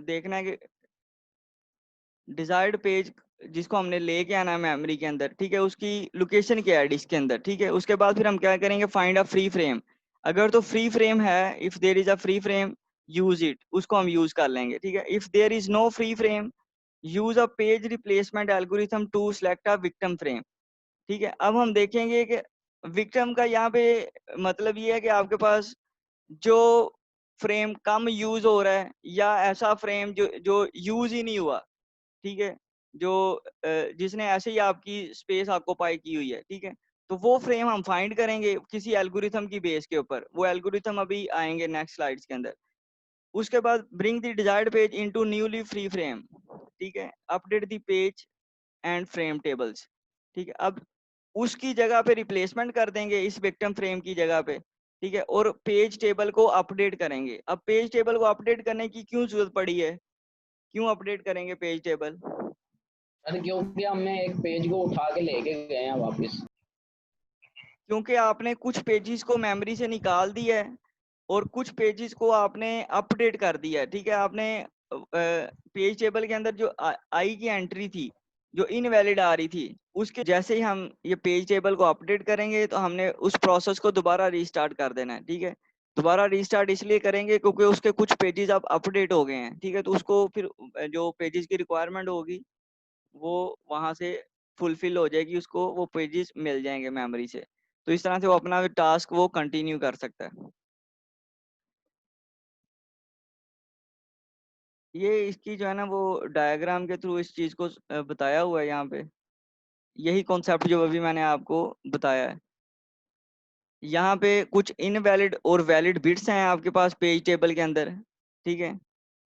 देखना है कि डिजायर्ड पेज जिसको हमने लेके आना है मेमोरी के अंदर, ठीक है, उसकी लोकेशन क्या है डिस्क के अंदर, ठीक है। उसके बाद फिर हम क्या करेंगे, फाइंड अ फ्री फ्रेम। अगर तो फ्री फ्रेम है, if there is a free frame use it, उसको हम यूज कर लेंगे, ठीक है। If there is no free frame use a page replacement algorithm to select a victim frame, ठीक है। अब हम देखेंगे कि विक्टिम का यहाँ पे मतलब ये है कि आपके पास जो फ्रेम कम यूज हो रहा है या ऐसा फ्रेम जो जो यूज ही नहीं हुआ, ठीक है, जो जिसने ऐसे ही आपकी स्पेस ऑक्युपाई की हुई है, ठीक है। तो वो फ्रेम हम फाइंड करेंगे किसी एल्गोरिथम की बेस के ऊपर, वो एल्गोरिथम अभी आएंगे नेक्स्ट स्लाइड्स के अंदर। उसके बाद bring the desired page into newly free frame, ठीक है, update the page and frame tables, ठीक है। अब उसकी जगह पे रिप्लेसमेंट कर देंगे इस विक्टिम फ्रेम की जगह पे, ठीक है, और पेज टेबल को अपडेट करेंगे। अब पेज टेबल को अपडेट करने की क्यों जरूरत पड़ी है, क्यों अपडेट करेंगे पेज टेबल? सर क्योंकि हमने एक पेज को उठा के लेके गए हैं वापस। क्योंकि आपने कुछ पेजेस को मेमोरी से निकाल दिया है और कुछ पेजेस को आपने अपडेट कर दिया है, ठीक है। आपने पेज टेबल के अंदर जो आई की एंट्री थी जो इनवैलिड आ रही थी, उसके जैसे ही हम ये पेज टेबल को अपडेट करेंगे तो हमने उस प्रोसेस को दोबारा रीस्टार्ट कर देना है, ठीक है। दोबारा रीस्टार्ट इसलिए करेंगे क्योंकि उसके कुछ पेजेस अब अपडेट हो गए हैं, ठीक है। तो उसको फिर जो पेजेस की रिक्वायरमेंट होगी वो वहां से फुलफिल हो जाएगी, उसको वो पेजेस मिल जाएंगे मेमोरी से। तो इस तरह से वो अपना टास्क वो कंटिन्यू कर सकता है। ये इसकी जो है ना वो डायग्राम के थ्रू इस चीज को बताया हुआ है यहाँ पे, यही कॉन्सेप्ट जो अभी मैंने आपको बताया है। यहाँ पे कुछ इनवैलिड और वैलिड बिट्स हैं आपके पास पेज टेबल के अंदर, ठीक है।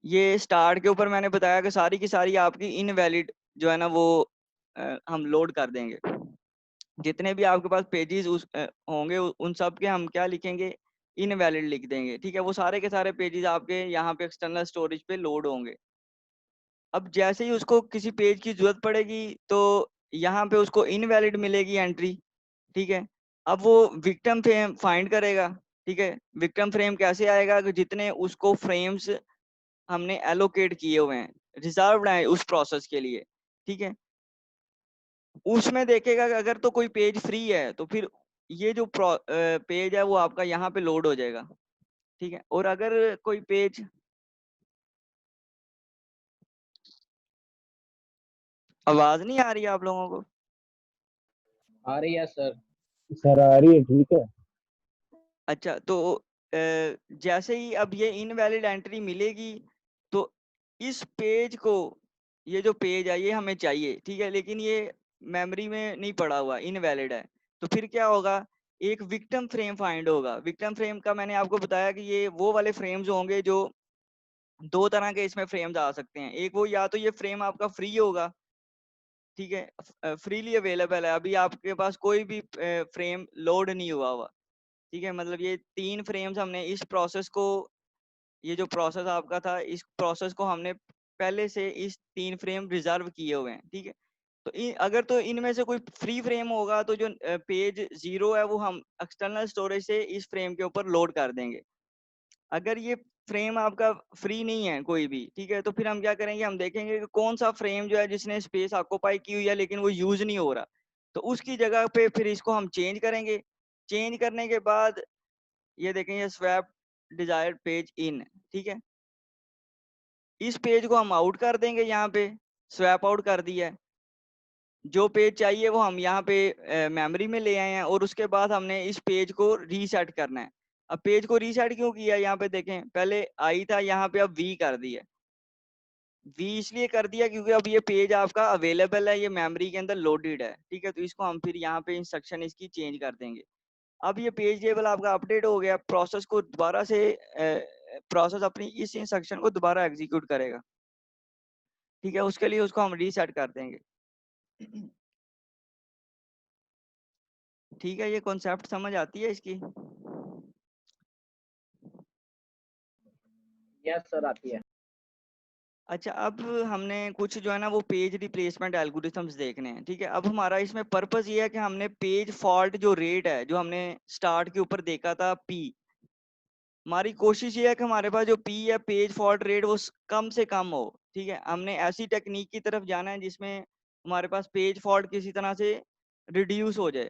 ये स्टार्ट के ऊपर मैंने बताया कि सारी की सारी आपकी इनवैलिड जो है ना वो हम लोड कर देंगे। जितने भी आपके पास पेजेस होंगे उन सब के हम क्या लिखेंगे, इनवैलिड लिख देंगे, ठीक है। वो सारे के सारे पेजेस आपके यहाँ पे एक्सटर्नल स्टोरेज पे लोड होंगे। अब जैसे ही उसको किसी पेज की जरूरत पड़ेगी तो यहाँ पे उसको इनवैलिड मिलेगी एंट्री, ठीक है। अब वो विक्टिम फ्रेम फाइंड करेगा, ठीक है। विक्टिम फ्रेम कैसे आएगा कि जितने उसको फ्रेम्स हमने एलोकेट किए हुए हैं, रिजर्व्ड हैं उस प्रोसेस के लिए, ठीक है। उसमें देखेगा कि अगर तो कोई पेज फ्री है तो फिर ये जो पेज है वो आपका यहाँ पे लोड हो जाएगा, ठीक है। और अगर कोई पेज, आवाज नहीं आ रही है आप लोगों को? आ रही है सर। सर आ रही है, ठीक है। अच्छा, तो जैसे ही अब ये इनवैलिड एंट्री मिलेगी तो इस पेज को, ये जो पेज है ये हमें चाहिए, ठीक है, लेकिन ये मेमोरी में नहीं पड़ा हुआ, इनवैलिड है। तो फिर क्या होगा, एक विक्टिम फ्रेम फाइंड होगा। विक्टिम फ्रेम का मैंने आपको बताया कि ये वो वाले फ्रेम्स होंगे जो दो तरह के इसमें फ्रेम्स आ सकते हैं। एक वो या तो ये फ्रेम आपका फ्री होगा, ठीक है, फ्रीली अवेलेबल है, अभी आपके पास कोई भी फ्रेम लोड नहीं हुआ, ठीक है। मतलब ये तीन फ्रेम्स हमने इस प्रोसेस को, ये जो प्रोसेस आपका था इस प्रोसेस को हमने पहले से इस तीन फ्रेम रिजर्व किए हुए हैं, ठीक है। तो अगर तो इनमें से कोई फ्री फ्रेम होगा तो जो पेज जीरो है वो हम एक्सटर्नल स्टोरेज से इस फ्रेम के ऊपर लोड कर देंगे। अगर ये फ्रेम आपका फ्री नहीं है कोई भी, ठीक है, तो फिर हम क्या करेंगे, हम देखेंगे कि कौन सा फ्रेम जो है जिसने स्पेस ऑक्युपाई की हुई है लेकिन वो यूज नहीं हो रहा, तो उसकी जगह पे फिर इसको हम चेंज करेंगे। चेंज करने के बाद ये देखेंगे स्वैप डिजायर्ड पेज इन, ठीक है। इस पेज को हम आउट कर देंगे, यहाँ पे स्वैप आउट कर दिया है। जो पेज चाहिए वो हम यहाँ पे मेमोरी में ले आए हैं और उसके बाद हमने इस पेज को रीसेट करना है। अब पेज को रीसेट क्यों किया, यहाँ पे देखें, पहले आई था, यहाँ पे अब वी कर दिया। वी इसलिए कर दिया क्योंकि अब ये पेज आपका अवेलेबल है, ये मेमोरी के अंदर लोडेड है, ठीक है। तो इसको हम फिर यहाँ पे इंस्ट्रक्शन इसकी चेंज कर देंगे। अब ये पेज टेबल आपका अपडेट हो गया, प्रोसेस को दोबारा से प्रोसेस अपनी इस इंस्ट्रक्शन को दोबारा एग्जीक्यूट करेगा, ठीक है। उसके लिए उसको हम रीसेट कर देंगे। ठीक है, ये कॉन्सेप्ट समझ आती है इसकी? यस सर आती है। अच्छा, अब हमने कुछ जो है ना वो पेज रिप्लेसमेंट एल्गोरिथम्स देखने हैं, ठीक है। अब हमारा इसमें पर्पस ये है कि हमने पेज फॉल्ट जो रेट है जो हमने स्टार्ट के ऊपर देखा था पी, हमारी कोशिश ये है कि हमारे पास जो पी है पेज फॉल्ट रेट वो कम से कम हो। ठीक है, हमने ऐसी टेक्निक की तरफ जाना है जिसमें हमारे पास पेज फॉल्ट किसी तरह से रिड्यूस हो जाए।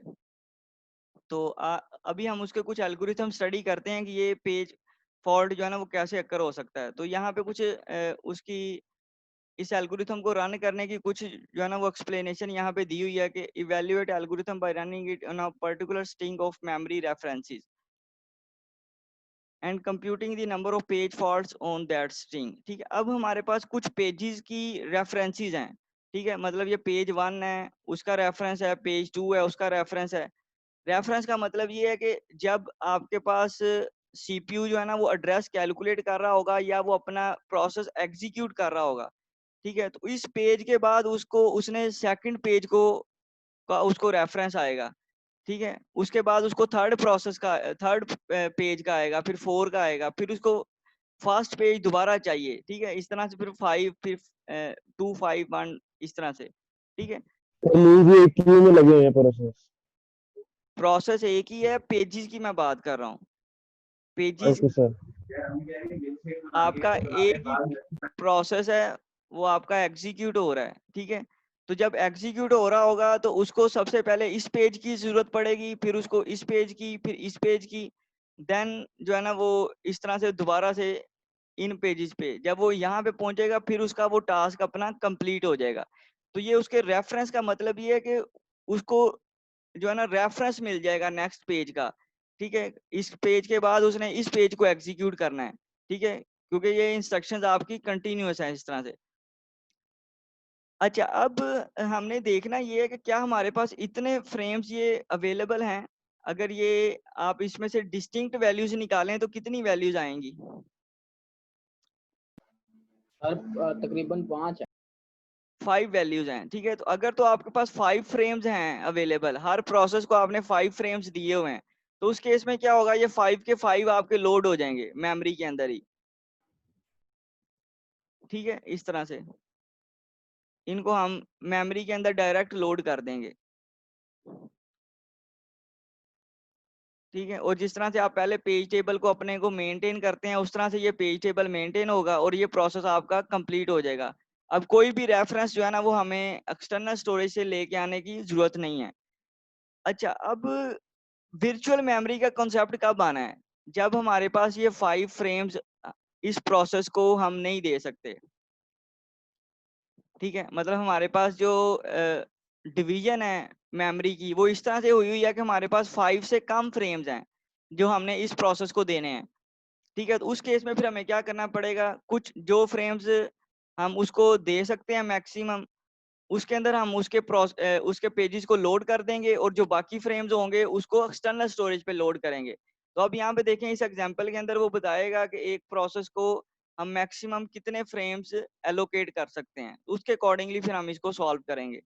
तो अभी हम उसके कुछ एल्गोरिथम स्टडी करते हैं कि ये पेज फॉल्ट जो है ना वो कैसे अकर हो सकता है। तो यहाँ पे कुछ उसकी इस एल्गोरिथम को रन करने की कुछ जो है ना वो एक्सप्लेनेशन यहाँ पे दी हुई है कि evaluate algorithm bye running it on a particular string of memory references and computing the number of page faults on that string. ठीक है, अब हमारे पास कुछ पेजेस की रेफरेंसेस हैं। ठीक है, मतलब ये पेज 1 है उसका रेफरेंस है, पेज 2 है उसका रेफरेंस है। रेफरेंस का मतलब ये है कि जब आपके पास सीपीयू जो है ना वो एड्रेस कैलकुलेट कर रहा होगा या वो अपना प्रोसेस एग्जीक्यूट कर रहा होगा। ठीक है, तो इस पेज के बाद उसको उसने सेकंड पेज को का उसको रेफरेंस आएगा। ठीक है, उसके बाद उसको थर्ड प्रोसेस का थर्ड पेज का आएगा, फिर 4 का आएगा, फिर उसको फर्स्ट पेज दोबारा चाहिए। ठीक है, इस तरह से फिर 5 फिर 2 5 1 इस तरह से। ठीक है, तो लीजिए क्यू में लगे हैं प्रोसेस। प्रोसेस एक ही है, पेजेस की मैं बात कर रहा हूँ। Pages okay sir. आपका एक ही प्रोसेस है, वो आपका एग्जीक्यूट हो रहा है। ठीक है, तो जब एग्जीक्यूट हो रहा होगा तो उसको सबसे पहले इस पेज की जरूरत पड़ेगी, फिर उसको इस पेज की, फिर इस पेज की, देन जो है ना वो इस तरह से दोबारा से इन पेजेस पे जब वो यहाँ पे पहुंचेगा फिर उसका वो टास्क अपना कंप्लीट हो जाएगा। तो ये उसके रेफरेंस का मतलब ये है कि उसको जो है ना रेफरेंस मिल जाएगा नेक्स्ट पेज का। ठीक है, इस पेज के बाद उसने इस पेज को एग्जीक्यूट करना है। ठीक है, क्योंकि ये इंस्ट्रक्शंस आपकी कंटिन्यूअस है इस तरह से। अच्छा, अब हमने देखना ये है कि क्या हमारे पास इतने फ्रेम्स ये अवेलेबल हैं। अगर ये आप इसमें से डिस्टिंक्ट वैल्यूज निकालें तो कितनी वैल्यूज आएंगी? सर तकरीबन 5 है। 5 वैल्यूज हैं। ठीक है, तो अगर तो आपके पास 5 फ्रेम्स हैं अवेलेबल, हर प्रोसेस को आपने 5 फ्रेम्स दिए हुए हैं, तो उस केस में क्या होगा, ये 5 के 5 आपके लोड हो जाएंगे मेमोरी के अंदर ही। ठीक है, इस तरह से इनको हम मेमोरी के अंदर डायरेक्ट लोड कर देंगे। ठीक है, और जिस तरह से आप पहले पेज टेबल को अपने को मेंटेन करते हैं उस तरह से ये पेज टेबल मेंटेन होगा और ये प्रोसेस आपका कंप्लीट हो जाएगा। अब कोई भी रेफरेंस जो है ना वो हमें एक्सटर्नल स्टोरेज से लेके आने की जरूरत नहीं है। अच्छा, अब वर्चुअल मेमोरी का कॉन्सेप्ट कब आना है? जब हमारे पास ये 5 फ्रेम्स इस प्रोसेस को हम नहीं दे सकते। ठीक है, मतलब हमारे पास जो डिवीजन है मेमोरी की वो इस तरह से हुई हुई है कि हमारे पास 5 से कम फ्रेम्स हैं जो हमने इस प्रोसेस को देने हैं। ठीक है, तो उस केस में फिर हमें क्या करना पड़ेगा, कुछ जो फ्रेम्स हम उसको दे सकते हैं मैक्सिमम, उसके अंदर हम उसके पेजेस को लोड कर देंगे और जो बाकी फ्रेम्स होंगे उसको एक्सटर्नल स्टोरेज पे लोड करेंगे। तो अब यहाँ पे देखें इस एग्जांपल के अंदर वो बताएगा कि एक प्रोसेस को हम मैक्सिमम कितने फ्रेम्स एलोकेट कर सकते हैं, उसके अकॉर्डिंगली फिर हम इसको सॉल्व करेंगे।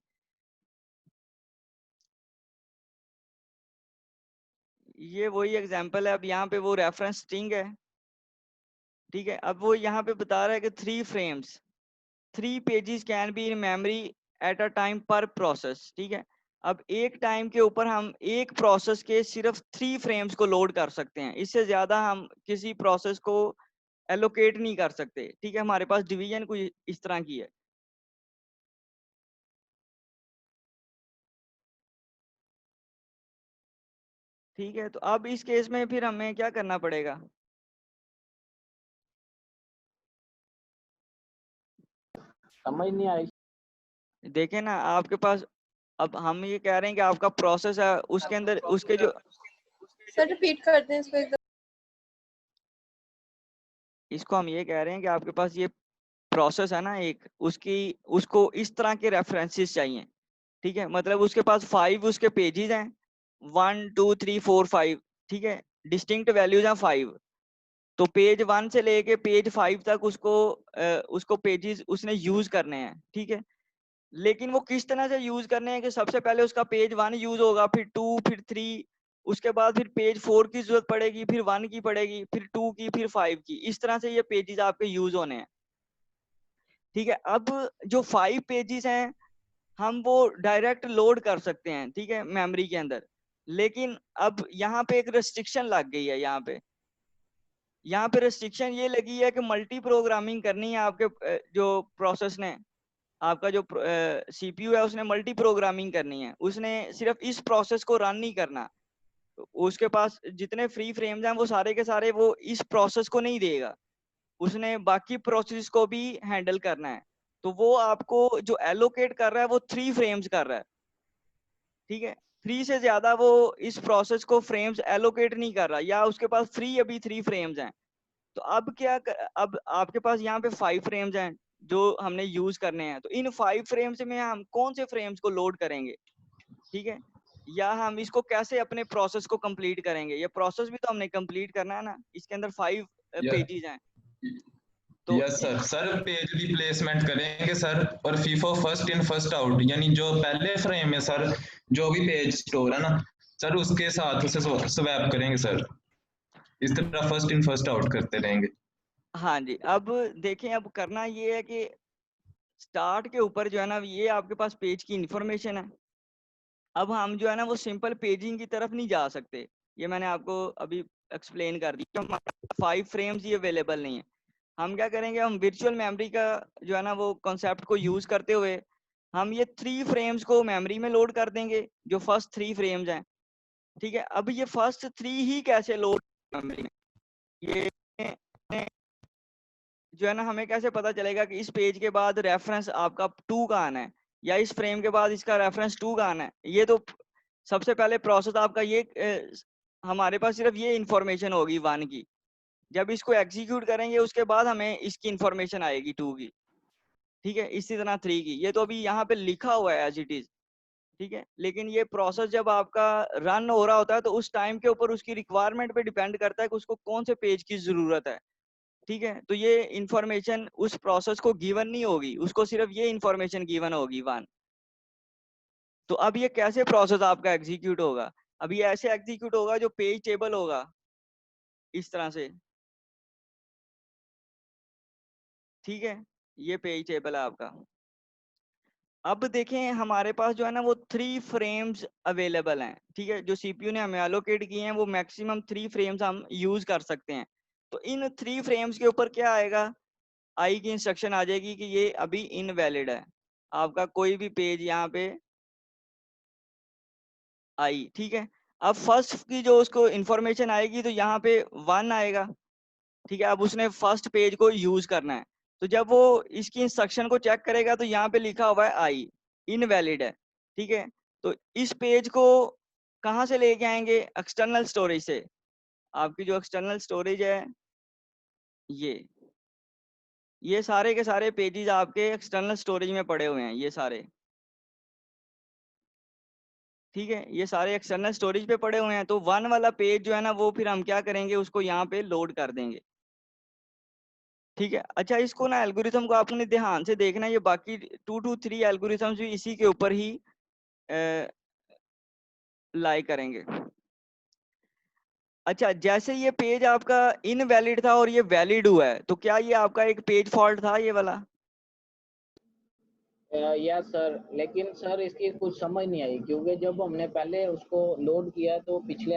ये वही एग्जांपल है, अब यहाँ पे वो रेफरेंस स्ट्रिंग है। ठीक है, अब वो यहाँ पे बता रहा है कि 3 frames 3 pages can be in memory at a time पर प्रोसेस। ठीक है, अब एक टाइम के ऊपर हम एक प्रोसेस के सिर्फ 3 फ्रेम्स को लोड कर सकते हैं, इससे ज्यादा हम किसी प्रोसेस को एलोकेट नहीं कर सकते। ठीक है, हमारे पास डिवीजन कुछ इस तरह की है। ठीक है, तो अब इस केस में फिर हमें क्या करना पड़ेगा? समझ नहीं आई। देखें ना आपके पास, अब हम ये कह रहे हैं कि आपका प्रोसेस है उसके अंदर उसके जो सर रिपीट कर दें इसको एकदम। इसको हम ये कह रहे हैं कि आपके पास ये प्रोसेस है ना एक, उसकी उसको इस तरह के रेफरेंसेस चाहिए। ठीक है, मतलब उसके पास 5 उसके पेजेस हैं, 1 2 3 4 5। ठीक है, डिस्टिंक्ट वैल्यूज हैं 5। तो पेज 1 से लेके पेज 5 तक उसको पेजेस उसने यूज करने हैं। ठीक है, लेकिन वो किस तरह से यूज करने हैं कि सबसे पहले उसका पेज 1 यूज होगा, फिर 2, फिर 3, उसके बाद फिर पेज 4 की जरूरत पड़ेगी, फिर 1 की पड़ेगी, फिर 2 की, फिर 5 की। इस तरह से ये पेजेस आपके यूज होने हैं। ठीक है, अब जो 5 पेजेस हैं हम वो डायरेक्ट लोड कर सकते हैं। ठीक है, मेमोरी के अंदर, लेकिन अब यहाँ पे एक रेस्ट्रिक्शन लग गई है। यहाँ पे रेस्ट्रिक्शन ये लगी है कि मल्टी प्रोग्रामिंग करनी है आपके जो प्रोसेस ने, आपका जो सीपीयू है उसने मल्टी प्रोग्रामिंग करनी है, उसने सिर्फ इस प्रोसेस को रन नहीं करना। उसके पास जितने फ्री फ्रेम्स हैं वो सारे के सारे वो इस प्रोसेस को नहीं देगा, उसने बाकी प्रोसेस को भी हैंडल करना है। तो वो आपको जो एलोकेट कर रहा है वो 3 फ्रेम्स कर रहा है, ठीक है। 3 से ज्यादा वो इस प्रोसेस को फ्रेम्स एलोकेट नहीं कर रहा, या उसके पास फ्री अभी 3 फ्रेम्स हैं। तो अब अब आपके पास यहाँ पे 5 फ्रेम्स हैं जो हमने यूज करने हैं। तो इन 5 फ्रेम्स में हम कौन से फ्रेम्स को लोड करेंगे, ठीक है, या हम इसको कैसे अपने प्रोसेस को कंप्लीट करेंगे। ये प्रोसेस भी तो हमने कंप्लीट करना है ना, इसके अंदर 5 पेजेस हैं। तो yes sir, sir page replacement करेंगे सर, और FIFO first in first out, यानी जो पहले फ्रेम में सर जो भी पेज स्टोर है ना सर उसके साथ उसे स्वैप करेंगे सर, इस तरह फर्स्ट इन फर्स्ट आउट करते रहेंगे। हाँ जी, अब देखें, अब करना ये है कि स्टार्ट के ऊपर जो है ना ये आपके पास पेज की इंफॉर्मेशन है। अब हम जो है ना वो सिंपल पेजिंग की तरफ नहीं जा सकते, ये मैंने आपको अभी एक्सप्लेन कर दिया। हमारे 5 फ्रेम्स ही अवेलेबल नहीं है। हम क्या करेंगे, हम वर्चुअल मेमोरी का जो है ना वो कॉन्सेप्ट को यूज करते हुए हम ये 3 फ्रेम्स को मेमोरी में लोड कर देंगे, जो फर्स्ट 3 फ्रेम्स हैं, ठीक है। अब ये फर्स्ट 3 ही कैसे लोड मेमोरी में, ये जो है ना हमें कैसे पता चलेगा कि इस पेज के बाद रेफरेंस आपका 2 का आना है, या इस फ्रेम के बाद इसका रेफरेंस 2 का आना है। ये तो सबसे पहले प्रोसेस आपका ये हमारे पास सिर्फ ये इंफॉर्मेशन होगी 1 की। जब इसको एग्जीक्यूट करेंगे उसके बाद हमें इसकी इंफॉर्मेशन आएगी 2 की, ठीक है। इसी तरह 3 की, ये तो अभी यहाँ पे लिखा हुआ है एज इट इज, ठीक है। लेकिन ये प्रोसेस जब आपका रन हो रहा होता है तो उस टाइम के ऊपर उसकी रिक्वायरमेंट पे डिपेंड करता है कि उसको कौन से पेज की जरूरत है, ठीक है। तो ये इंफॉर्मेशन उस प्रोसेस को गिवन नहीं होगी, उसको सिर्फ ये इंफॉर्मेशन गिवन होगी 1। तो अब ये कैसे प्रोसेस आपका एग्जीक्यूट होगा, अब ये ऐसे एग्जीक्यूट होगा जो पेज टेबल होगा इस तरह से, ठीक है। ये पेज टेबल है आपका। अब देखें हमारे पास जो है ना वो 3 फ्रेम्स अवेलेबल हैं, ठीक है। जो सीपीयू ने हमें एलोकेट किए हैं वो मैक्सिमम 3 फ्रेम्स हम यूज कर सकते हैं। तो इन 3 फ्रेम्स के ऊपर क्या आएगा, आई की इंस्ट्रक्शन आ जाएगी कि ये अभी इनवैलिड है, आपका कोई भी पेज यहाँ पे आई, ठीक है। अब फर्स्ट की जो उसको इंफॉर्मेशन आएगी तो यहाँ पे 1 आएगा, ठीक है। अब उसने फर्स्ट पेज को यूज करना है, तो जब वो इसकी इंस्ट्रक्शन को चेक करेगा तो यहाँ पे लिखा हुआ है आई, इनवैलिड है, ठीक है। तो इस पेज को कहाँ से लेके आएंगे, एक्सटर्नल स्टोरेज से। आपकी जो एक्सटर्नल स्टोरेज है ये सारे के सारे पेजेस आपके एक्सटर्नल स्टोरेज में पड़े हुए हैं, ये सारे, ठीक है। ये सारे एक्सटर्नल स्टोरेज पे पड़े हुए हैं। तो 1 वाला पेज जो है ना वो फिर हम क्या करेंगे, उसको यहाँ पे लोड कर देंगे, ठीक है। अच्छा, इसको ना एल्गोरिथम को आपने ध्यान से देखना है, ये बाकी 2 to 3 एल्गोरिथम्स भी इसी के ऊपर ही लाई करेंगे। अच्छा, जैसे ये पेज आपका इनवैलिड था और ये वैलिड हुआ है, तो क्या ये आपका एक पेज फॉल्ट था ये वाला? या सर, लेकिन सर इसकी कुछ समझ नहीं आई, क्योंकि जब हमने पहले उसको लोड किया तो पिछले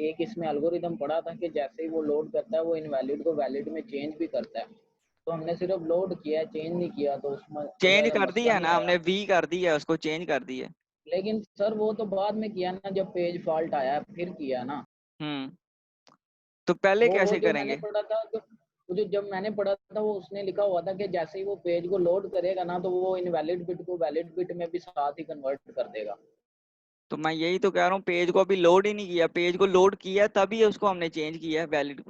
एक इसमें एल्गोरिदम पढ़ा था कि जैसे ही वो लोड करता है वो इनवैलिड को वैलिड में चेंज भी करता है। तो हमने सिर्फ लोड किया, चेंज नहीं किया, तो उसमें चेंज कर मसला दिया है नहीं ना आया। हमने, वी कर दिया उसको, चेंज कर दिया। लेकिन सर वो तो बाद में किया ना, जब पेज फॉल्ट आया फिर किया ना। तो पहले वो कैसे जो मैंने करेंगे? पढ़ा था, वो जो जब मैंने पढ़ा था वो उसने लिखा हुआ था कि जैसे ही वो पेज को लोड करेगा ना तो वो इनवैलिड बिट को वैलिड बिट में भी साथ ही कन्वर्ट कर देगा। तो मैं यही तो कह रहा हूँ, पेज को अभी लोड ही नहीं किया, पेज को लोड किया तभी उसको हमने चेंज किया है वैलिड।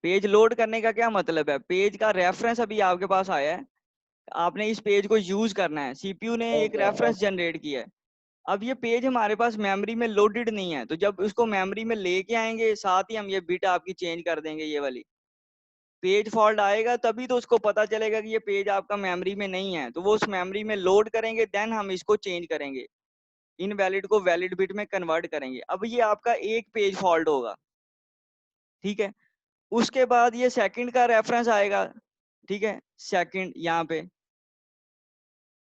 पेज लोड करने का क्या मतलब है, पेज का रेफरेंस अभी आपके पास आया है, आपने इस पेज को यूज करना है, सीपीयू ने एक ओके रेफरेंस जनरेट किया है। अब ये पेज हमारे पास मेमोरी में लोडेड नहीं है, तो जब उसको मेमोरी में लेके आएंगे साथ ही हम ये बिट आपकी चेंज कर देंगे। ये वाली पेज फॉल्ट आएगा तभी तो उसको पता चलेगा कि ये पेज आपका मेमोरी में नहीं है, तो वो उस मेमोरी में लोड करेंगे, देन हम इसको चेंज करेंगे, इनवैलिड को वैलिड बिट में कन्वर्ट करेंगे। अब ये आपका एक पेज फॉल्ट होगा, ठीक है। उसके बाद ये सेकंड का रेफरेंस आएगा, ठीक है, सेकंड यहाँ पे।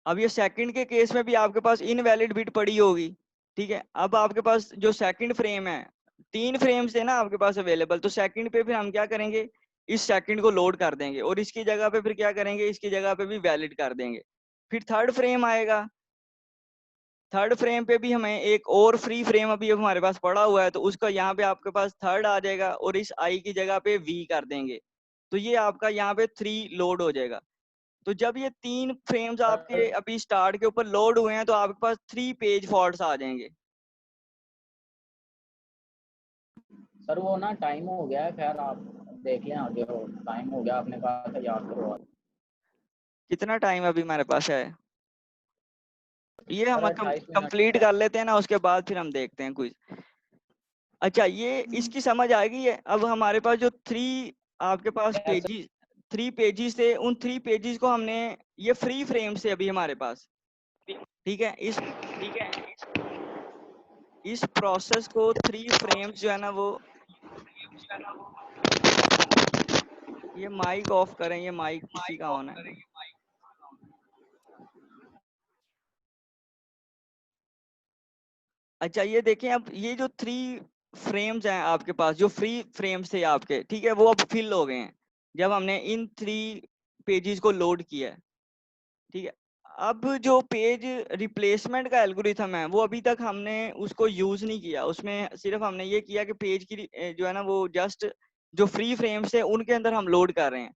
अब ये सेकंड के केस में भी आपके पास इनवैलिड बिट पड़ी होगी, ठीक है। अब आपके पास जो सेकंड फ्रेम है, 3 फ्रेम्स थे ना आपके पास अवेलेबल, तो सेकंड पे फिर हम क्या करेंगे, इस सेकंड को लोड कर देंगे और इसकी जगह पे फिर क्या करेंगे, इसकी जगह पे भी वैलिड कर देंगे। फिर थर्ड फ्रेम आएगा, थर्ड फ्रेम पे भी हमें एक और फ्री फ्रेम अभी हमारे पास पड़ा हुआ है, तो उसका यहाँ पे आपके पास थर्ड आ जाएगा और इस आई की जगह पे वी कर देंगे, तो ये आपका यहाँ पे 3 लोड हो जाएगा। तो जब ये 3 फ्रेम्स आपके अभी स्टार्ट के ऊपर लोड हुए हैं तो आपके पास 3 पेज फॉल्ट्स आ जाएंगे। सर वो ना टाइम हो गया है, खैर आप देख लें आगे, वो टाइम हो गया, आपने कहा था याद करो। कितना टाइम अभी हमारे पास है? ये हम 28 मिनट कंप्लीट कर लेते हैं ना, उसके बाद फिर हम देखते हैं कुछ। अच्छा, ये इसकी समझ आ गई है। अब हमारे पास जो 3 आपके पास पेजेस, 3 पेजेस थे, उन 3 पेजेस को हमने, ये फ्री फ्रेम से अभी हमारे पास, ठीक है, इस प्रोसेस को 3 फ्रेम्स जो है ना वो, ये माइक ऑफ करें, ये माइक किसी का ऑन है। अच्छा, ये देखें, अब ये जो 3 फ्रेम्स हैं आपके पास, जो फ्री फ्रेम्स थे आपके, ठीक है, वो अब फिल हो गए हैं जब हमने इन 3 पेजेस को लोड किया है, ठीक है। अब जो पेज रिप्लेसमेंट का एल्गोरिथम है वो अभी तक हमने उसको यूज नहीं किया, उसमें सिर्फ हमने ये किया कि पेज की जो है ना वो जस्ट जो फ्री फ्रेम्स है उनके अंदर हम लोड कर रहे हैं।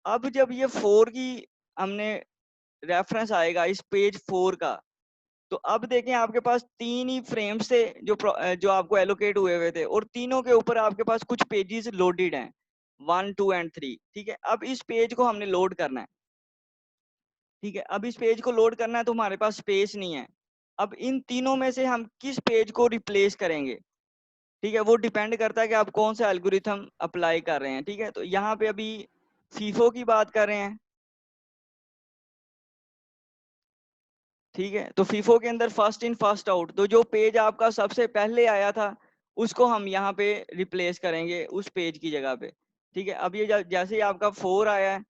अब जब ये 4 की हमने रेफरेंस आएगा इस पेज 4 का, तो अब देखें आपके पास 3 ही फ्रेम्स थे जो आपको एलोकेट हुए थे, और तीनों के ऊपर आपके पास कुछ पेजेस लोडेड हैं, 1, 2 एंड 3, ठीक है। अब इस पेज को हमने लोड करना है, ठीक है। अब इस पेज को लोड करना है तो हमारे पास स्पेस नहीं है। अब इन तीनों में से हम किस पेज को रिप्लेस करेंगे, ठीक है, वो डिपेंड करता है कि आप कौन सा एल्गोरिथम अप्लाई कर रहे हैं, ठीक है। तो यहाँ पे अभी फीफो की बात कर रहे हैं, ठीक है। तो फीफो के अंदर फर्स्ट इन फर्स्ट आउट, तो जो पेज आपका सबसे पहले आया था उसको हम यहाँ पे रिप्लेस करेंगे उस पेज की जगह पे, ठीक है। अब ये जैसे ही आपका 4 आया है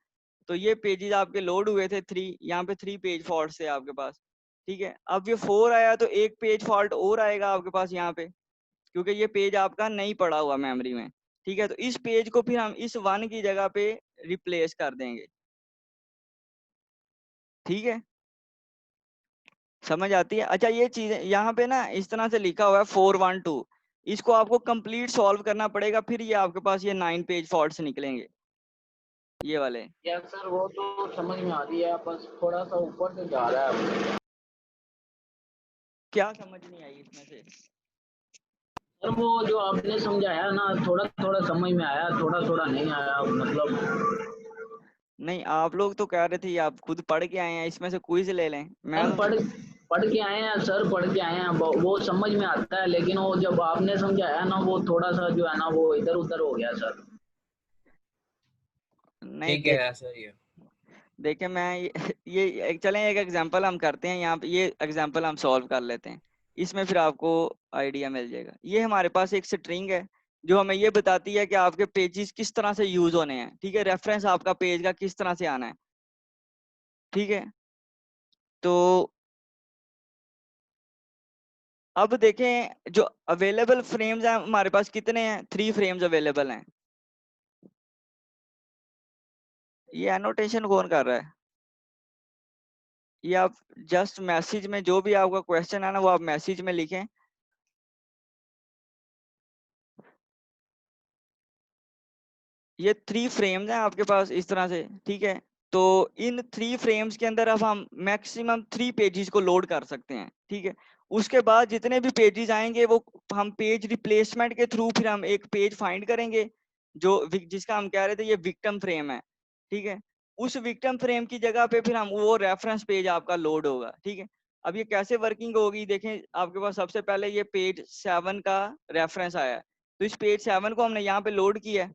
तो ये पेजेस आपके लोड हुए थे 3, यहाँ पे 3 पेज फॉल्ट थे आपके पास, ठीक है। अब ये 4 आया तो एक पेज फॉल्ट और आएगा आपके पास यहाँ पे, क्योंकि ये पेज आपका नहीं पड़ा हुआ मेमोरी में, ठीक है। तो इस पेज को फिर हम इस 1 की जगह पे रिप्लेस कर देंगे, ठीक है, समझ आती है। अच्छा, ये चीज यहाँ पे ना इस तरह से लिखा हुआ है 412, इसको आपको कंप्लीट सॉल्व करना पड़ेगा, फिर ये आपके पास ये 9 पेज फॉल्ट्स निकलेंगे, ये वाले। यार सर वो तो समझ में आ रही है, बस थोड़ा सा ऊपर से जा रहा है। क्या समझ नहीं आई इसमें से? सर वो जो आपने समझाया ना, थोड़ा थोड़ा समझ में आया, थोड़ा थोड़ा नहीं आया, मतलब। नहीं, आप लोग तो कह रहे थे आप खुद पढ़ के आए हैं, इसमें से क्विज ले लें। मैं सर तो पढ़ के आए हैं सर, पढ़ के आए हैं, वो समझ में आता है, लेकिन वो जब आपने समझाया ना, वो थोड़ा सा जो है ना वो इधर उधर हो गया सर। नहीं ठीक है सर। ये देखिए, मैं ये चलें, एक एग्जांपल हम करते हैं यहाँ पे, ये एग्जांपल हम सॉल्व कर लेते हैं, इसमें फिर आपको आइडिया मिल जाएगा। ये हमारे पास एक स्ट्रिंग है जो हमें ये बताती है कि आपके पेजेस किस तरह से यूज होने हैं, ठीक है, रेफरेंस आपका पेज का किस तरह से आना है, ठीक है। तो अब देखें, जो अवेलेबल फ्रेम्स हैं हमारे पास कितने हैं, 3 फ्रेम्स अवेलेबल हैं। ये एनोटेशन कौन कर रहा है? ये आप जस्ट मैसेज में जो भी आपका क्वेश्चन है ना वो आप मैसेज में लिखें। ये 3 फ्रेम्स हैं आपके पास इस तरह से, ठीक है। तो इन 3 फ्रेम्स के अंदर अब हम मैक्सिमम 3 पेजेस को लोड कर सकते हैं, ठीक है। उसके बाद जितने भी पेजेस आएंगे वो हम पेज रिप्लेसमेंट के थ्रू फिर हम एक पेज फाइंड करेंगे जो जिसका हम कह रहे थे ये विक्टिम फ्रेम है, ठीक है। उस विक्टिम फ्रेम की जगह पे फिर हम वो रेफरेंस पेज आपका लोड होगा, ठीक है। अब ये कैसे वर्किंग होगी, देखें, आपके पास सबसे पहले ये पेज 7 का रेफरेंस आया है, तो इस पेज 7 को हमने यहाँ पे लोड किया है,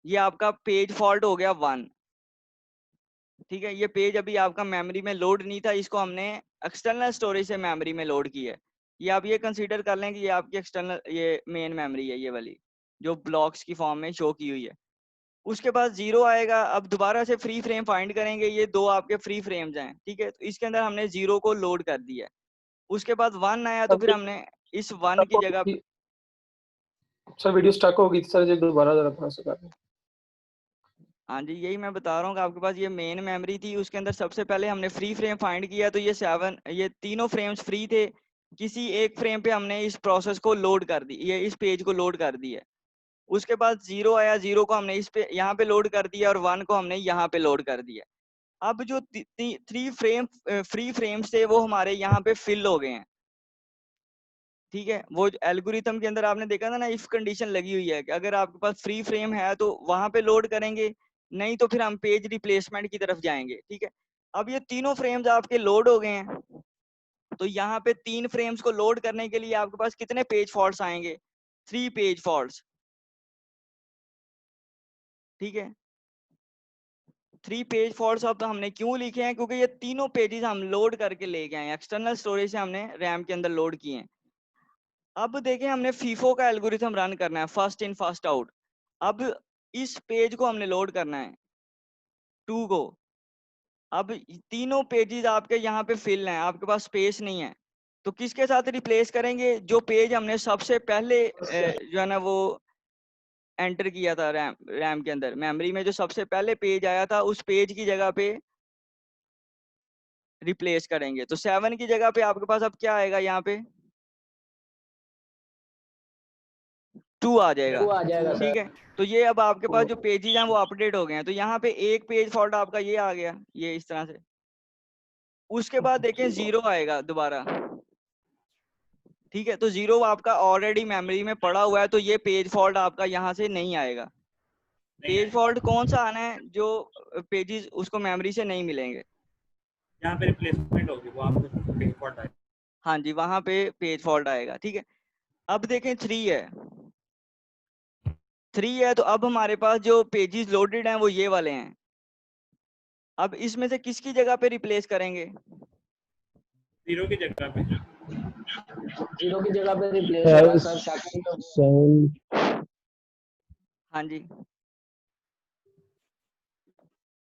ये आपका पेज फॉल्ट हो गया 1, ठीक है। ये पेज अभी आपका मेमोरी में लोड नहीं था, इसको हमने एक्सटर्नल स्टोरेज से मेमोरी में लोड किया है। ये आप ये कंसीडर कर लें कि ये आपकी एक्सटर्नल ये मेन मेमोरी है, ये वाली जो ब्लॉक्स की फॉर्म में शो की हुई है। उसके बाद 0 आएगा, अब दोबारा से फ्री फ्रेम फाइंड करेंगे, ये 2 आपके फ्री फ्रेम्स हैं, ठीक है। तो इसके अंदर हमने 0 को लोड कर दिया। उसके बाद 1 आया तो फिर हमने इस 1 की जगह सर वीडियो स्टक हो गई थी सर, जो दोबारा जरा थोड़ा सा कर हाँ जी, यही मैं बता रहा हूँ कि आपके पास ये मेन मेमोरी थी, उसके अंदर सबसे पहले हमने फ्री फ्रेम फाइंड किया, तो ये तीनों फ्रेम्स फ्री थे। किसी एक फ्रेम पे हमने इस प्रोसेस को लोड कर दी, ये इस पेज को लोड कर दिया। उसके बाद 0 आया, 0 को हमने इस पे यहाँ पे लोड कर दिया और 1 को हमने यहाँ पे लोड कर दिया। अब जो फ्री फ्रेम्स थे वो हमारे यहाँ पे फिल हो गए हैं। ठीक है, वो एल्गोरिथम के अंदर आपने देखा था ना, इफ कंडीशन लगी हुई है कि अगर आपके पास फ्री फ्रेम है तो वहां पे लोड करेंगे, नहीं तो फिर हम पेज रिप्लेसमेंट की तरफ जाएंगे। ठीक है, अब ये तीनों फ्रेम्स आपके लोड हो गए हैं, तो यहाँ पे 3 फ्रेम्स को लोड करने के लिए आपके पास कितने पेज फॉल्ट्स आएंगे? 3 पेज फॉल्ट्स। ठीक है, 3 पेज फॉल्ट्स अब हमने क्यों लिखे हैं? क्योंकि ये तीनों पेजेस हम लोड करके ले गए हैं, एक्सटर्नल स्टोरेज से हमने रैम के अंदर लोड किए हैं। अब देखें, हमने फीफो का एल्गोरिथम रन करना है, फर्स्ट इन फर्स्ट आउट। अब इस पेज को हमने लोड करना है, 2 को। अब तीनों पेजेस आपके यहाँ पे फिल हैं, आपके पास स्पेस नहीं है, तो किसके साथ रिप्लेस करेंगे? जो पेज हमने सबसे पहले जो है ना वो एंटर किया था रैम के अंदर, मेमोरी में जो सबसे पहले पेज आया था, उस पेज की जगह पे रिप्लेस करेंगे। तो 7 की जगह पे आपके पास अब क्या आएगा? यहाँ पे 2 आ जाएगा। वो आ जाएगा ठीक सर। है, तो ये अब आपके पास जो पेजेस हैं वो अपडेट हो गए हैं। तो यहाँ पे एक पेज फॉल्ट आपका ये आ गया, ये इस तरह से। उसके बाद देखें 0 आएगा दोबारा। ठीक है, तो 0 आपका ऑलरेडी मेमोरी में पड़ा हुआ है, तो ये पेज फॉल्ट आपका यहाँ से नहीं आएगा। पेज फॉल्ट कौन सा आना है? जो पेजेस उसको मेमोरी से नहीं मिलेंगे, जहाँ पे रिप्लेसमेंट होगी वो आपको पेज फॉल्ट आएगा। हाँ जी, वहां पे पेज फॉल्ट आएगा। ठीक है, अब देखें 3 है, 3 है, तो अब हमारे पास जो पेजेस लोडेड हैं वो ये वाले हैं। अब इसमें से किसकी जगह पे रिप्लेस करेंगे? 0 की जगह पे 0 की जगह पे रिप्लेस होगा सर। सेकंड 7 हाँ जी,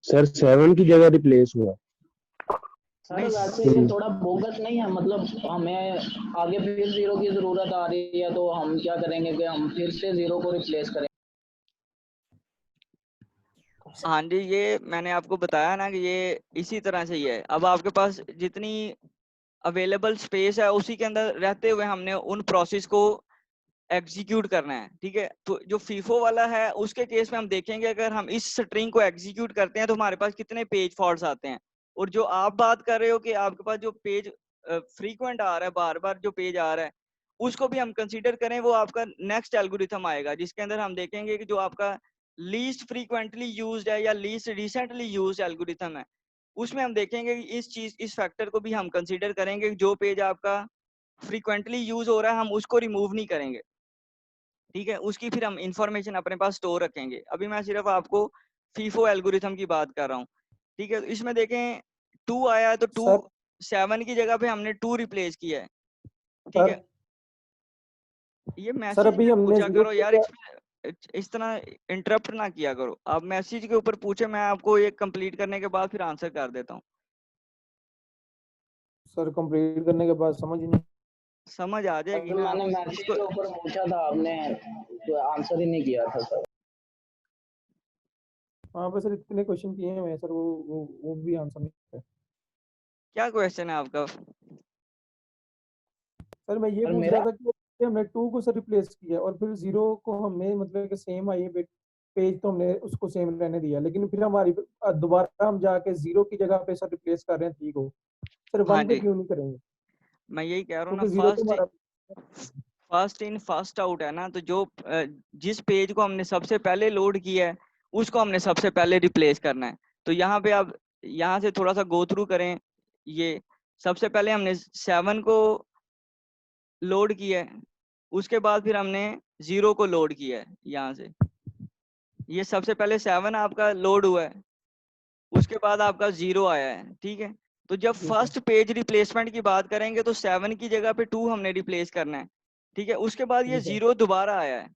सर 7 की जगह रिप्लेस हुआ। सर नहीं, वैसे ये थोड़ा बोगस नहीं है? मतलब हमें आगे फिर 0 की जरूरत आ रही है, तो हम क्या करेंगे कि हम फिर से 0 को रिप्लेस करें। हाँ जी, ये मैंने आपको बताया ना कि ये इसी तरह से ही है। अब आपके पास जितनी अवेलेबल स्पेस है उसी के अंदर रहते हुए हमने उन प्रोसेस को एग्जीक्यूट करना है। ठीक है, तो जो फीफो वाला है उसके केस में हम देखेंगे, अगर हम इस स्ट्रिंग को एग्जीक्यूट करते हैं तो हमारे पास कितने पेज फॉल्ट्स आते हैं। और जो आप बात कर रहे हो कि आपके पास जो पेज फ्रीक्वेंट आ रहा है, बार बार जो पेज आ रहा है, उसको भी हम कंसीडर करें, वो आपका नेक्स्ट एल्गोरिथम आएगा, जिसके अंदर हम देखेंगे कि जो आपका लीस्ट फ्रीक्वेंटली यूज्ड है या लीस्ट रिसेंटली यूज्ड एल्गोरिथम है, उसमें हम देखेंगे कि इस फैक्टर को भी हम कंसीडर करेंगे। जो पेज आपका फ्रीक्वेंटली यूज हो रहा है हम उसको रिमूव नहीं करेंगे। ठीक है, उसकी फिर हम इंफॉर्मेशन अपने पास स्टोर रखेंगे। अभी मैं सिर्फ आपको फीफो एल्गोरिथम की बात कर रहा हूँ। ठीक है, तो इसमें देखें 2 आया है, तो 2 7 की जगह पे हमने 2 रिप्लेस किया है। ठीक है, ये मैसेज अभी में हमने पूछा 0 करो यार, इस तरह इंटरप्ट ना किया करो। आप मैसेज के ऊपर पूछे, मैं आपको ये कंप्लीट करने के बाद फिर आंसर कर देता हूँ। सर कंप्लीट करने के बाद समझ नहीं। समझ आ जाएगी ना मैंने आप मैसेज इसको। के ऊपर पूछा था, आपने तो आंसर ही नहीं किया था सर। हाँ बस सर इतने क्वेश्चन किए हैं सर, वो भी आंसर नहीं है। क्या क्वेश्चन है आपका? सर मैं ये और पूछ मेरा रहा था कि हमने 2 को सर रिप्लेस किया और फिर 0 को हमने मतलब कि सेम आई पेज, तो हमने उसको सेम रहने दिया, लेकिन फिर हमारी दोबारा हम जाके 0 की जगह पे सर रिप्लेस कर रहे हैं 3 को। सर हाँ 1 पे जी, क्यों नहीं करेंगे? मैं यही कह रहा हूँ ना, क्योंकि 0 तो हमारा फर्स्ट इन फर्स्ट आउट है ना। तो जो जिस पेज को हमने सबसे पहले लोड किया है उसको हमने सबसे पहले रिप्लेस करना है। तो यहाँ पे आप यहाँ से थोड़ा सा गो थ्रू करें। ये सबसे पहले हमने 7 को लोड किया है, उसके बाद फिर हमने 0 को लोड किया है। यहाँ से ये सबसे पहले 7 आपका लोड हुआ है, उसके बाद आपका 0 आया है। ठीक है, तो जब फर्स्ट पेज रिप्लेसमेंट की बात करेंगे तो 7 की जगह पे 2 हमने रिप्लेस करना है। ठीक है, उसके बाद ये 0 दोबारा आया है।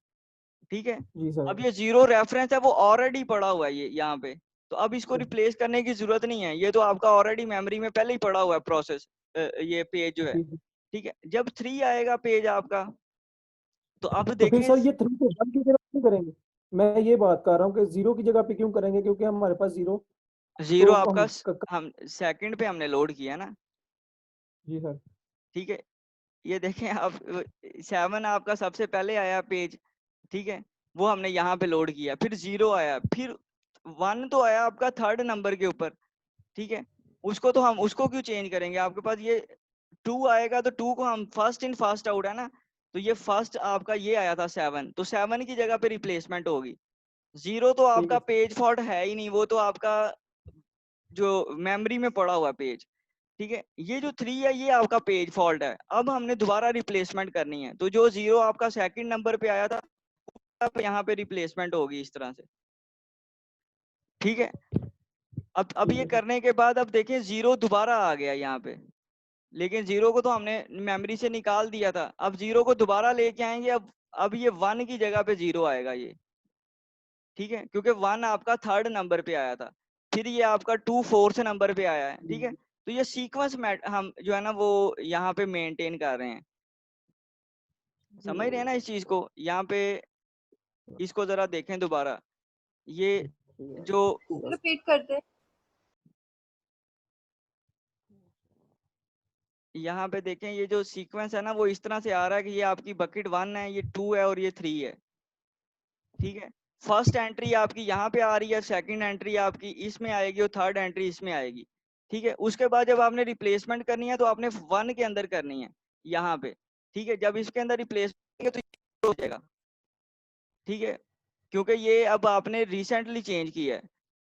ठीक है, जी सर। अब ये 0 रेफरेंस है, वो ऑलरेडी पड़ा हुआ है ये यहाँ पे, तो अब इसको रिप्लेस करने की जरूरत नहीं है, ये तो आपका ऑलरेडी मेमोरी में पहले ही पड़ा हुआ है प्रोसेस, ये पेज जो है। ठीक है, जब 3 आएगा पेज आपका, तो अब तो फिर देखें सर ये 3 को 1 की जगह क्यों करेंगे? मैं ये बात कर रहा हूँ कि 0 की जगह पे क्यों करेंगे, क्योंकि हमारे पास 0 0 तो आपका हम हम सेकंड पे हमने लोड किया ना, जी सर। ठीक है। ये देखें आप 7 आपका सबसे पहले आया पेज, ठीक है, वो हमने यहाँ पे लोड किया, फिर 0 आया, फिर 1 तो आया आपका थर्ड नंबर के ऊपर, ठीक है। उसको तो हम उसको क्यों चेंज करेंगे, आपके पास ये 2 आएगा तो 2 को हम फर्स्ट इन फर्स्ट आउट है ना, तो ये फर्स्ट आपका ये आया था 7, तो 7 की जगह पे रिप्लेसमेंट होगी। 0 तो ठीक आपका है पेज फॉल्ट है ही नहीं, वो तो आपका जो मेमोरी में पड़ा हुआ पेज, ठीक है। ये जो 3 है ये आपका पेज फॉल्ट है, अब हमने दोबारा रिप्लेसमेंट करनी है, तो जो 0 आपका सेकंड नंबर पे आया था अब यहाँ पे रिप्लेसमेंट होगी इस तरह से, ठीक है। अब ठीक ये है सर। करने के बाद अब देखें 0 दोबारा आ गया यहाँ पे, लेकिन 0 को तो हमने मेमोरी से निकाल दिया था, अब 0 को दोबारा लेके आएंगे, अब ये 1 की जगह पे 0 आएगा ये, ठीक है, क्योंकि 1 आपका थर्ड नंबर पे आया था, फिर ये आपका 2 फोर्थ नंबर पे आया है, ठीक है। तो ये सीक्वेंस हम जो है ना वो यहाँ पे मेंटेन कर रहे हैं, समझ रहे हैं ना इस चीज को। यहाँ पे इसको जरा देखें दोबारा, ये जो रिपीट कर दे। यहाँ पे देखें ये जो सीक्वेंस है ना वो इस तरह से आ रहा है कि ये आपकी बकेट 1 है, ये 2 है और ये 3 है, ठीक है। फर्स्ट एंट्री आपकी यहाँ पे आ रही है, सेकंड एंट्री आपकी इसमें आएगी और थर्ड एंट्री इसमें आएगी, ठीक है। उसके बाद जब आपने रिप्लेसमेंट करनी है तो आपने 1 के अंदर करनी है यहाँ पे, ठीक है। जब इसके अंदर रिप्लेस तो ये हो जाएगा, ठीक है, क्योंकि ये अब आपने रिसेंटली चेंज किया है।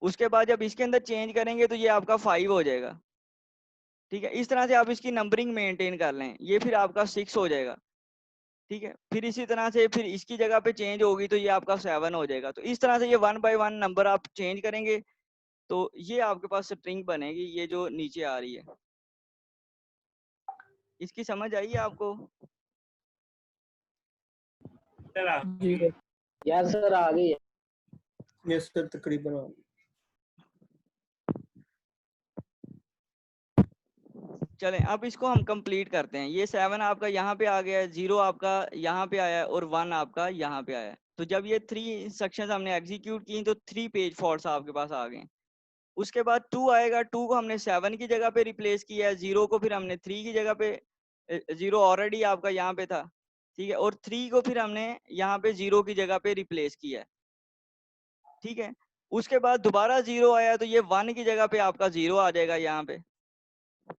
उसके बाद जब इसके अंदर चेंज करेंगे तो ये आपका 5 हो जाएगा, ठीक है। इस तरह से आप इसकी नंबरिंग मेंटेन कर लें, ये फिर आपका 6 हो जाएगा, ठीक है। फिर इसी तरह से फिर इसकी जगह पे चेंज होगी तो ये आपका 7 हो जाएगा। तो इस तरह से ये 1 बाय 1 नंबर आप चेंज करेंगे तो ये आपके पास स्ट्रिंग बनेगी, ये जो नीचे आ रही है। इसकी समझ आई है आपको? सर आप जी सर। यार सर आ गई है। यस सर तकरीबन आ गई। चलें अब इसको हम कंप्लीट करते हैं। ये 7 आपका यहाँ पे आ गया है, 0 आपका यहाँ पे आया है और 1 आपका यहाँ पे आया है। तो जब ये 3 इंस्ट्रक्शंस हमने एग्जीक्यूट की तो 3 पेज फॉल्ट्स आपके पास आ गए। उसके बाद 2 आएगा, 2 को हमने 7 की जगह पे रिप्लेस किया है, 0 को फिर हमने 3 की जगह पे, 0 ऑलरेडी आपका यहाँ पे था, ठीक है, और 3 को फिर हमने यहाँ पे 0 की जगह पे रिप्लेस किया है, ठीक है। उसके बाद दोबारा 0 आया तो ये 1 की जगह पे आपका 0 आ जाएगा यहाँ पे,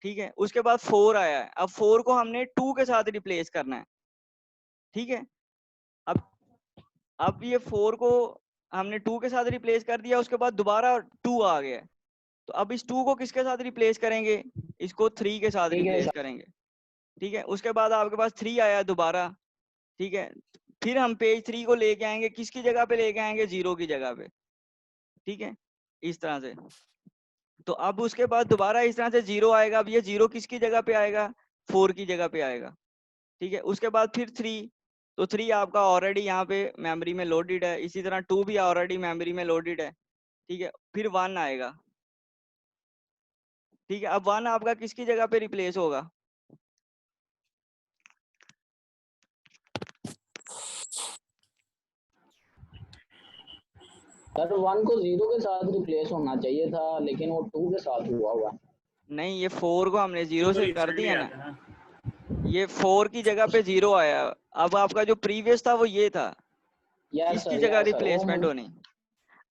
ठीक है। उसके बाद 4 आया है, अब 4 को हमने 2 के साथ रिप्लेस करना है, ठीक है। अब ये 4 को हमने 2 के साथ रिप्लेस कर दिया, उसके बाद दोबारा 2 आ गया है, तो अब इस 2 को किसके साथ रिप्लेस करेंगे, इसको 3 के साथ ठीक है रिप्लेस सर। करेंगे, ठीक है। उसके बाद आपके पास 3 आया दोबारा, ठीक है। फिर हम पेज 3 को लेके आएंगे, किसकी जगह पे लेके आएंगे, 0 की जगह पे, ठीक है, इस तरह से। तो अब उसके बाद दोबारा इस तरह से 0 आएगा, अब ये 0 किसकी जगह पे आएगा, 4 की जगह पे आएगा, ठीक है। उसके बाद फिर 3, तो 3 आपका ऑलरेडी यहाँ पे मेमोरी में लोडेड है, इसी तरह 2 भी ऑलरेडी मेमोरी में लोडेड है, ठीक है। फिर 1 आएगा, ठीक है। अब 1 आपका किसकी जगह पे रिप्लेस होगा, सर 1 को 0 के साथ रिप्लेस होना चाहिए था, लेकिन वो 2 के साथ हुआ हुआ। नहीं ये 4 को हमने 0 तो से कर recently दिया आया ना, था ना। ये 4 की जगह पे 0 आया। अब आपका जो प्रीवियस था वो ये था, किसकी जगह यस सर रिप्लेसमेंट होनी। वो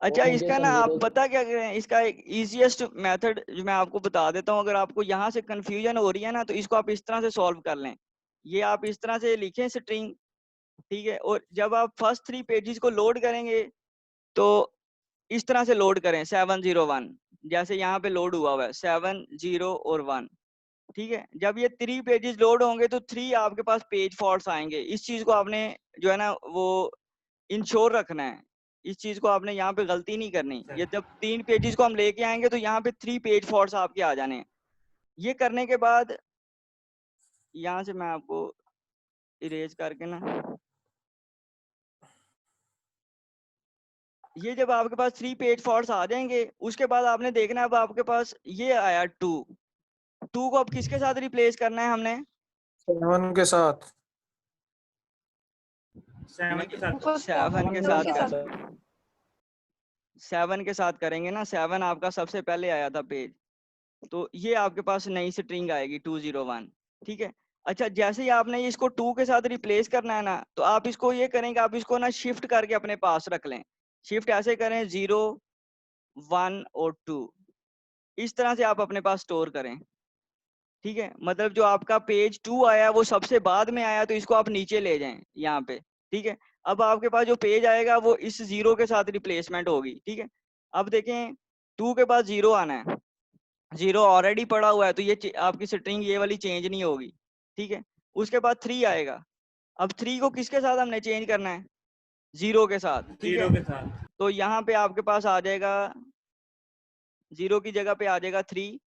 अच्छा मुझे इसका सर ना आप 0। पता क्या करें, इसका एक इजीएस्ट मेथड जो मैं आपको बता देता हूँ, अगर आपको यहाँ से कंफ्यूजन हो रही है ना तो इसको आप इस तरह से सॉल्व कर लें। ये आप इस तरह से लिखें स्ट्रिंग, ठीक है, और जब आप फर्स्ट 3 पेजेस को लोड करेंगे तो इस तरह से लोड करें 701, जैसे यहाँ पे लोड हुआ हुआ है 7 0 और 1, ठीक है। जब ये 3 पेजेस लोड होंगे तो 3 आपके पास पेज फॉल्ट्स आएंगे। इस चीज को आपने जो है ना वो इंश्योर रखना है, इस चीज को आपने यहाँ पे गलती नहीं करनी। ये जब 3 पेजेस को हम लेके आएंगे तो यहाँ पे 3 पेज फॉल्ट्स आपके आ जाने हैं। ये करने के बाद यहाँ से मैं आपको इरेज करके ना, ये जब आपके पास 3 पेज फॉल्ट्स आ जाएंगे उसके बाद आपने देखना है अब आपके पास ये आया 2 को अब किसके साथ रिप्लेस करना है हमने, 7 के साथ। 7 के साथ First stop 7 के double साथ के साथ। 7 के साथ करेंगे ना। 7 आपका सबसे पहले आया था पेज, तो ये आपके पास नई स्ट्रिंग आएगी 201। ठीक है। अच्छा, जैसे ही आपने इसको 2 के साथ रिप्लेस करना है ना, तो आप इसको ये करेंगे, आप इसको ना शिफ्ट करके अपने पास रख लें। शिफ्ट ऐसे करें 0 1 और 2, इस तरह से आप अपने पास स्टोर करें। ठीक है, मतलब जो आपका पेज 2 आया वो सबसे बाद में आया, तो इसको आप नीचे ले जाएं यहाँ पे। ठीक है, अब आपके पास जो पेज आएगा वो इस 0 के साथ रिप्लेसमेंट होगी। ठीक है, अब देखें 2 के बाद 0 आना है, 0 ऑलरेडी पड़ा हुआ है, तो ये आपकी स्ट्रिंग ये वाली चेंज नहीं होगी। ठीक है, उसके बाद 3 आएगा। अब 3 को किसके साथ हमने चेंज करना है? 0 के साथ। ठीक 0 है, के साथ। तो यहाँ पे आपके पास आ जाएगा 0 की जगह पे आ जाएगा 3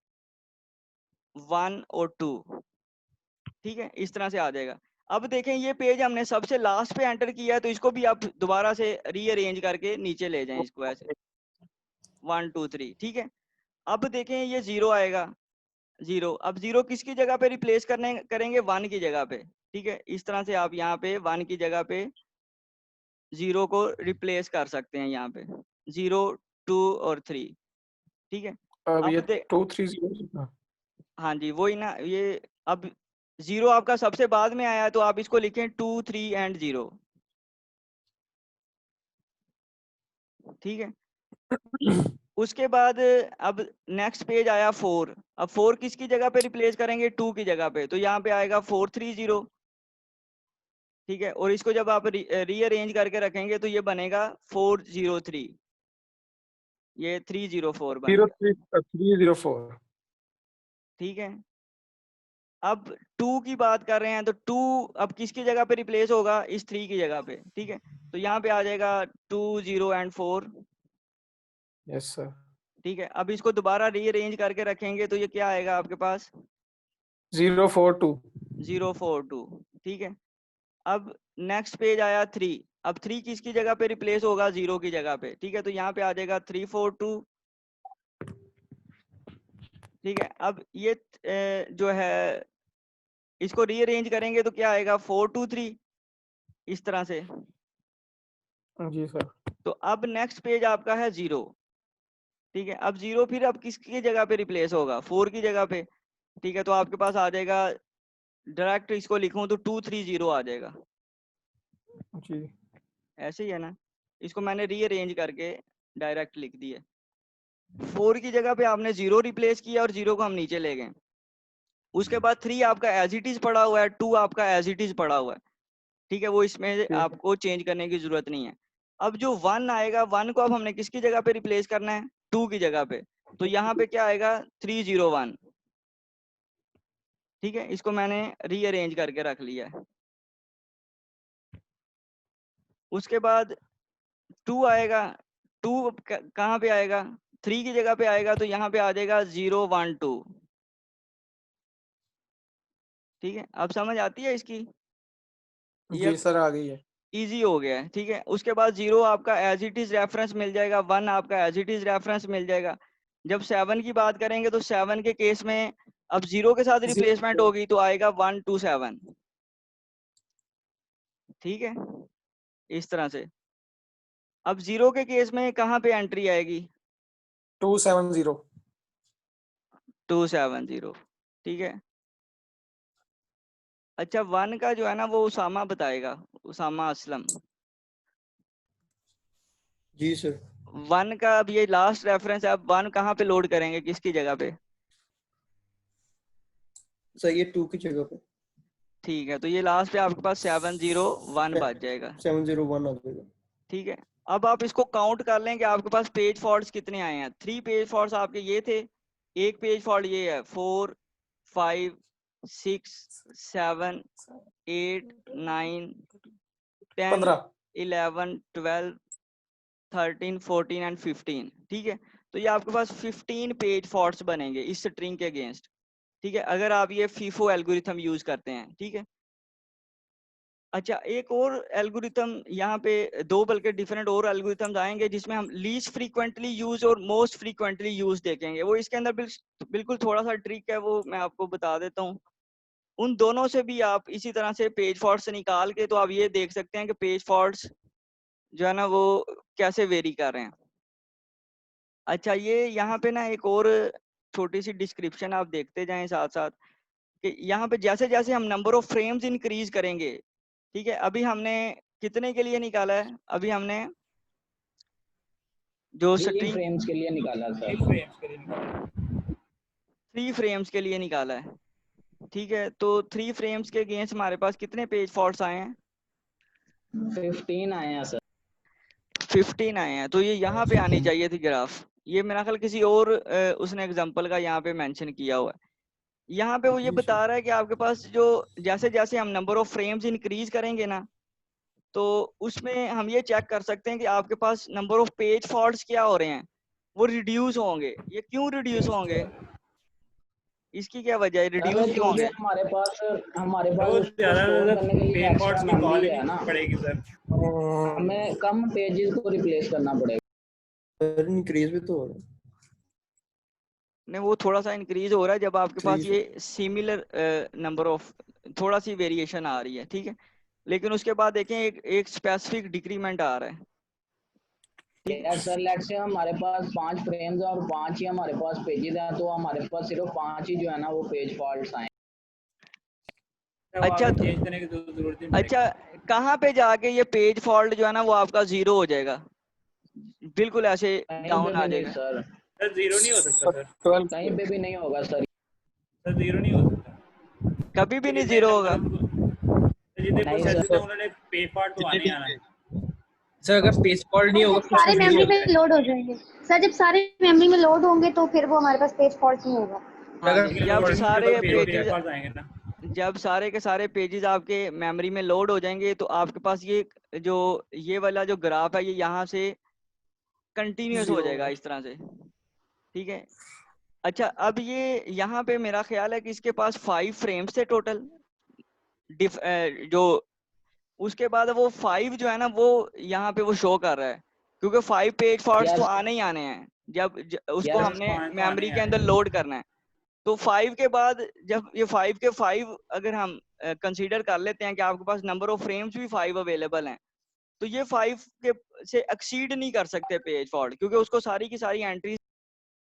1 और 2। ठीक है, इस तरह से आ जाएगा। अब देखें ये पेज हमने सबसे लास्ट पे एंटर किया है, तो इसको भी आप दोबारा से रीअरेंज करके नीचे ले जाएं इसको ऐसे 1 2 3। ठीक है, अब देखें ये 0 आएगा, 0। अब 0 किसकी जगह पे रिप्लेस करेंगे? 1 की जगह पे। ठीक है, इस तरह से आप यहाँ पे 1 की जगह पे 0 को रिप्लेस कर सकते हैं यहाँ पे 0 2 और 3। ठीक है, अब ये अब 2 3 0 हाँ जी, वही ना। ये अब 0 आपका सबसे बाद में आया, तो आप इसको लिखें 2 3 एंड 0। ठीक है, उसके बाद अब नेक्स्ट पेज आया 4। अब 4 किसकी जगह पे रिप्लेस करेंगे? 2 की जगह पे, तो यहाँ पे आएगा 4 3 0। ठीक है, और इसको जब आप रीअरेंज करके रखेंगे तो ये बनेगा 4 0 3, ये 3 0 4 बनेगा। 304। ठीक है, अब 2 की बात कर रहे हैं, तो 2 अब किसकी जगह पे रिप्लेस होगा? इस 3 की जगह पे। ठीक है, तो यहाँ पे आ जाएगा 2 0 एंड 4। Yes sir. ठीक है, अब इसको दोबारा रीअरेंज करके रखेंगे तो ये क्या आएगा आपके पास? 042। 0 4 2। ठीक है, अब नेक्स्ट पेज आया 3। अब 3 किसकी जगह पे रिप्लेस होगा? 0 की जगह पे। ठीक है, तो यहाँ पे आ जाएगा 3 4 2। ठीक है, अब ये जो है इसको रीअरेंज करेंगे तो क्या आएगा? 4 2 3, इस तरह से। जी सर। तो अब नेक्स्ट पेज आपका है 0। ठीक है, अब 0 फिर अब किसकी जगह पे रिप्लेस होगा? 4 की जगह पे। ठीक है, तो आपके पास आ जाएगा, डायरेक्ट इसको लिखूं तो 2 3 0 आ जाएगा। जी ऐसे ही है ना, इसको मैंने रीअरेंज करके डायरेक्ट लिख दिया। 4 की जगह पे आपने 0 रिप्लेस किया और 0 को हम नीचे ले गए। उसके बाद 3 आपका एज इट इज पड़ा हुआ है, 2 आपका एज इट इज पड़ा हुआ है। ठीक है, वो इसमें है। आपको चेंज करने की जरूरत नहीं है। अब जो 1 आएगा, 1 को अब हमने किसकी जगह पे रिप्लेस करना है? 2 की जगह पे। तो यहाँ पे क्या आएगा? 3 0 1। ठीक है, इसको मैंने रीअरेंज करके रख लिया है। उसके बाद 2 आएगा, 2 कहाँ पे आएगा? 3 की जगह पे आएगा, तो यहाँ पे आ जाएगा 0 1 2। ठीक है, अब समझ आती है इसकी? ये जी सर, आ गई है। इजी हो गया है। ठीक है, उसके बाद 0 आपका एज इट इज रेफरेंस मिल जाएगा, 1 आपका एज इट इज रेफरेंस मिल जाएगा। जब 7 की बात करेंगे तो 7 के केस में अब 0 के साथ रिप्लेसमेंट होगी तो आएगा 1 2 7। ठीक है, इस तरह से। अब 0 के केस में कहाँ पे एंट्री आएगी? 270। 270। ठीक है, अच्छा 1 का जो है ना वो उसामा बताएगा, उसामा असलम। जी सर। 1 का अब ये लास्ट रेफरेंस है, अब 1 कहाँ पे लोड करेंगे, किसकी जगह पे? सर ये 2 की जगह पे। ठीक है, तो ये लास्ट पे आपके पास 701 बच जाएगा। 701 आ जाएगा। ठीक है, अब आप इसको काउंट कर लें कि आपके पास पेज फॉल्ट्स कितने आए हैं। 3 पेज फॉल्ट्स आपके ये थे, एक पेज फॉल्ट ये है। 4 5 6 7 8 9 10 15। 11 12 13 14 एंड 15। ठीक है, तो ये आपके पास 15 पेज फॉल्ट्स बनेंगे इस स्ट्रिंग के अगेंस्ट। ठीक है, अगर आप ये फीफो एल्गोरिथम यूज करते हैं। ठीक है, अच्छा एक और एल्गोरिथम यहाँ पे, 2 बल्कि डिफरेंट और एल्गोरिथम्स आएंगे जिसमें हम लीस्ट फ्रीक्वेंटली यूज और मोस्ट फ्रीक्वेंटली यूज देखेंगे। वो इसके अंदर बिल्कुल थोड़ा सा ट्रिक है, वो मैं आपको बता देता हूँ। उन दोनों से भी आप इसी तरह से पेज फॉल्ट से निकाल के तो आप ये देख सकते हैं कि पेज फॉल्ट्स जो है ना वो कैसे वेरी कर रहे हैं। अच्छा, ये यहाँ पे ना एक और छोटी सी डिस्क्रिप्शन आप देखते जाएं साथ साथ कि यहाँ पे जैसे जैसे हम नंबर ऑफ फ्रेम्स इंक्रीज करेंगे, ठीक है, अभी हमने कितने के लिए निकाला है, अभी हमने जो 3 स्ट्रिंग फ्रेम्स के लिए निकाला सर। 3 frames के लिए निकाला। 3 फ्रेम्स के लिए निकाला है, ठीक है। तो 3 फ्रेम्स के अगेंस्ट हमारे पास कितने पेज फॉल्ट्स आए हैं? 15 आए हैं सर। 15 आए हैं। तो ये यहाँ पे आनी चाहिए थी ग्राफ। ये मेरा ख्याल किसी और उसने एग्जांपल का यहाँ पे मेंशन किया हुआ है। यहाँ पे वो ये बता रहा है कि आपके पास जो जैसे जैसे हम नंबर ऑफ फ्रेम्स इंक्रीज करेंगे ना, तो उसमें हम ये चेक कर सकते हैं कि आपके पास नंबर ऑफ पेज फॉल्ट्स क्या हो रहे हैं, वो रिड्यूस होंगे। ये क्यों रिड्यूस होंगे, इसकी क्या वजह है, रिड्यूस क्यों क्योंकि होंगे? हमारे पास तो उसको ज्यादा स्टोर करने के लिए पेज एक्स्ट्रा फॉल्ट्स की कॉल मेमोरी ही है ना, नहीं पड़ेगी सर। हमें कम पेजेस को रिप्लेस करना पड़ेगा। इंक्रीज भी तो हो रहा है। नहीं, वो थोड़ा सा इंक्रीज हो रहा है जब आपके पास 3 ये सिमिलर नंबर ऑफ थोड़ा सी वेरिएशन आ रही है, ठीक है। लेकिन उसके बाद देखें एक स्पेसिफिक डिक्रीमेंट आ रहा है। यार सर लेट्स से हमारे पास 5 फ्रेम्स और 5 ही हमारे पास पेजेस हैं, तो हमारे पास सिर्फ 5 ही जो है ना वो पेज फॉल्ट्स आए। अच्छा, तो चेंज करने की जरूरत नहीं पड़ेगी। अच्छा, कहाँ पे जाके ये पेज फॉल्ट जो है ना वो आपका 0 हो जाएगा, बिल्कुल ऐसे कहीं डाउन पे आ भी नहीं जाएगा? सर, सर 0 नहीं हो सकता सर। 12 कहीं पे भी नहीं होगा सर। सर 0 नहीं हो सकता। कभी भी नहीं जितने 0 नंबर होगा। जितने नहीं प्रोसेस सर। थे उन्होंने पेज फॉल्ट तो आने ही आना है। सर अगर पेज फॉल्ट नहीं होगा जब तो सारे उसमें मेमोरी 0 में लोड हो जाएंगे सर, जब सारे मेमोरी में लोड होंगे तो फिर वो हमारे पास पेज फॉल्ट नहीं होगा। हाँ अगर जी, लेकिन जब लोडिंग में सारे तो पेज पेजेस फॉल्ट आएंगे ना। जब सारे के सारे पेजेस आपके मेमोरी में लोड हो जाएंगे तो आपके पास ये वाला जो ग्राफ है ये यहाँ से कंटिन्यूस हो 0 जाएगा होगा। इस तरह से, ठीक है। अच्छा, अब ये यहाँ पे मेरा ख्याल है कि इसके पास 5 फ्रेम्स थे टोटल, जो उसके बाद वो 5 जो है ना वो यहाँ पे वो शो कर रहा है, क्योंकि 5 पेज फॉल्ट्स तो यस आने ही आने हैं जब उसको यस हमने तो मेमोरी आने के अंदर आने लोड करना है। तो 5 के बाद जब ये 5 के 5 अगर हम कंसीडर कर लेते हैं कि आपके पास नंबर ऑफ फ्रेम्स भी 5 अवेलेबल हैं, तो ये 5 के से एक्सीड नहीं कर सकते पेज फॉल्ट, क्योंकि उसको सारी की सारी एंट्री